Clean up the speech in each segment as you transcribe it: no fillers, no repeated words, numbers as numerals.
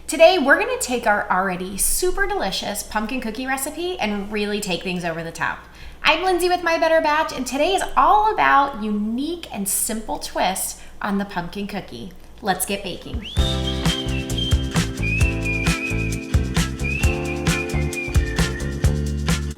Today, we're gonna take our already super delicious pumpkin cookie recipe and really take things over the top. I'm Lindsay with My Better Batch, and today is all about unique and simple twists on the pumpkin cookie. Let's get baking.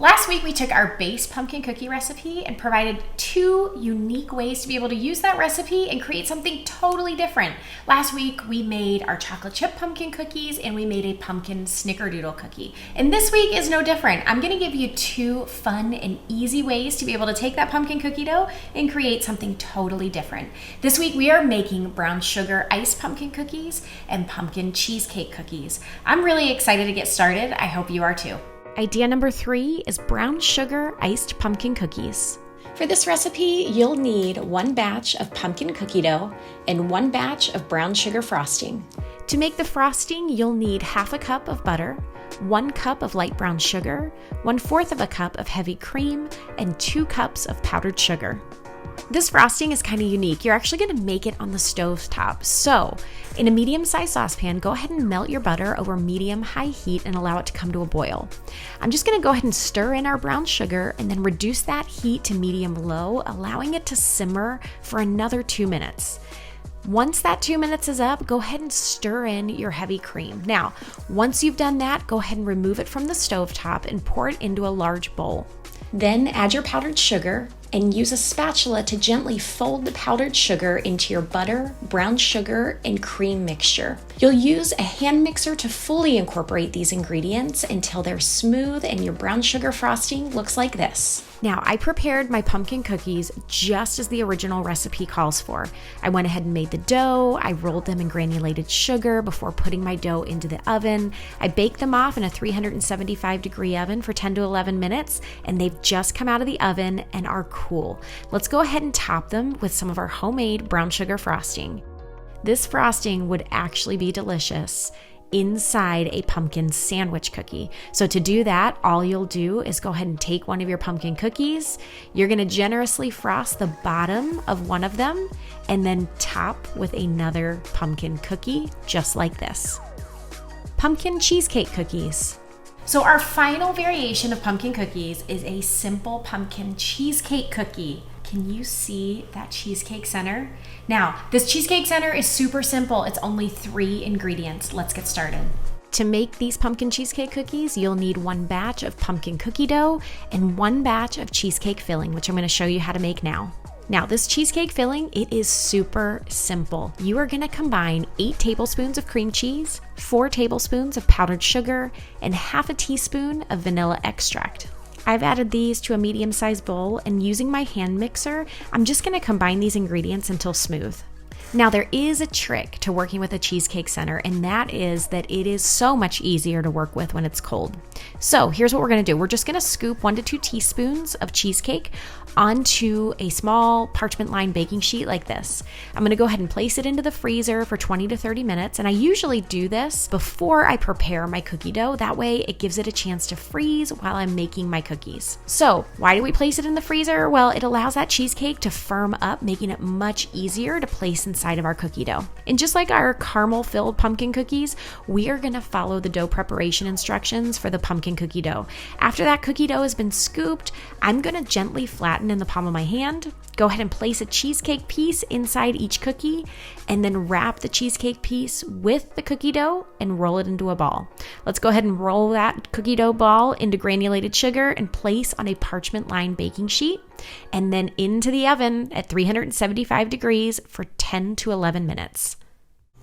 Last week, we took our base pumpkin cookie recipe and provided two unique ways to be able to use that recipe and create something totally different. Last week, we made our chocolate chip pumpkin cookies and we made a pumpkin snickerdoodle cookie. And this week is no different. I'm gonna give you two fun and easy ways to be able to take that pumpkin cookie dough and create something totally different. This week, we are making brown sugar iced pumpkin cookies and pumpkin cheesecake cookies. I'm really excited to get started. I hope you are too. Idea number 3 is brown sugar iced pumpkin cookies. For this recipe, you'll need 1 batch of pumpkin cookie dough and 1 batch of brown sugar frosting. To make the frosting, you'll need 1/2 cup of butter, 1 cup of light brown sugar, 1/4 of a cup of heavy cream, and 2 cups of powdered sugar. This frosting is kind of unique. You're actually going to make it on the stove top. So in a medium-sized saucepan, go ahead and melt your butter over medium-high heat and allow it to come to a boil. I'm just going to go ahead and stir in our brown sugar and then reduce that heat to medium-low, allowing it to simmer for another 2 minutes. Once that 2 minutes is up, go ahead and stir in your heavy cream. Now, once you've done that, go ahead and remove it from the stovetop and pour it into a large bowl. Then add your powdered sugar and use a spatula to gently fold the powdered sugar into your butter, brown sugar, and cream mixture. You'll use a hand mixer to fully incorporate these ingredients until they're smooth and your brown sugar frosting looks like this. Now, I prepared my pumpkin cookies just as the original recipe calls for. I went ahead and made the dough. I rolled them in granulated sugar before putting my dough into the oven. I baked them off in a 375-degree oven for 10 to 11 minutes, and they've just come out of the oven and are cool. Let's go ahead and top them with some of our homemade brown sugar frosting. This frosting would actually be delicious inside a pumpkin sandwich cookie. So to do that, all you'll do is go ahead and take one of your pumpkin cookies. You're going to generously frost the bottom of one of them and then top with another pumpkin cookie, just like this. Pumpkin cheesecake cookies. So our final variation of pumpkin cookies is a simple pumpkin cheesecake cookie. Can you see that cheesecake center? Now, this cheesecake center is super simple. It's only 3 ingredients. Let's get started. To make these pumpkin cheesecake cookies, you'll need 1 batch of pumpkin cookie dough and 1 batch of cheesecake filling, which I'm going to show you how to make now. Now, this cheesecake filling, it is super simple. You are going to combine 8 tablespoons of cream cheese, 4 tablespoons of powdered sugar, and 1/2 teaspoon of vanilla extract. I've added these to a medium-sized bowl, and using my hand mixer, I'm just going to combine these ingredients until smooth. Now, there is a trick to working with a cheesecake center, and that is that it is so much easier to work with when it's cold. So here's what we're going to do. We're just going to scoop 1 to 2 teaspoons of cheesecake onto a small parchment-lined baking sheet like this. I'm going to go ahead and place it into the freezer for 20 to 30 minutes, and I usually do this before I prepare my cookie dough. That way, it gives it a chance to freeze while I'm making my cookies. So why do we place it in the freezer? Well, it allows that cheesecake to firm up, making it much easier to place inside of our cookie dough. And just like our caramel-filled pumpkin cookies, we are going to follow the dough preparation instructions for the pumpkin cookie dough. After that cookie dough has been scooped, I'm going to gently flatten in the palm of my hand. Go ahead and place a cheesecake piece inside each cookie, and then wrap the cheesecake piece with the cookie dough and roll it into a ball. Let's go ahead and roll that cookie dough ball into granulated sugar and place on a parchment-lined baking sheet, and then into the oven at 375 degrees for 10 to 11 minutes.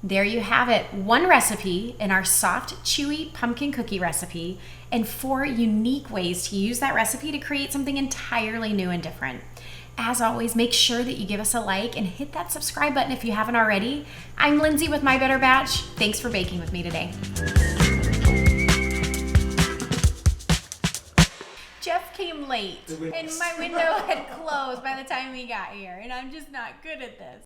There you have it, 1 recipe in our soft, chewy pumpkin cookie recipe, and 4 unique ways to use that recipe to create something entirely new and different. As always, make sure that you give us a like and hit that subscribe button if you haven't already. I'm Lindsay with My Better Batch. Thanks for baking with me today. Jeff came late and my window had closed by the time we got here, and I'm just not good at this.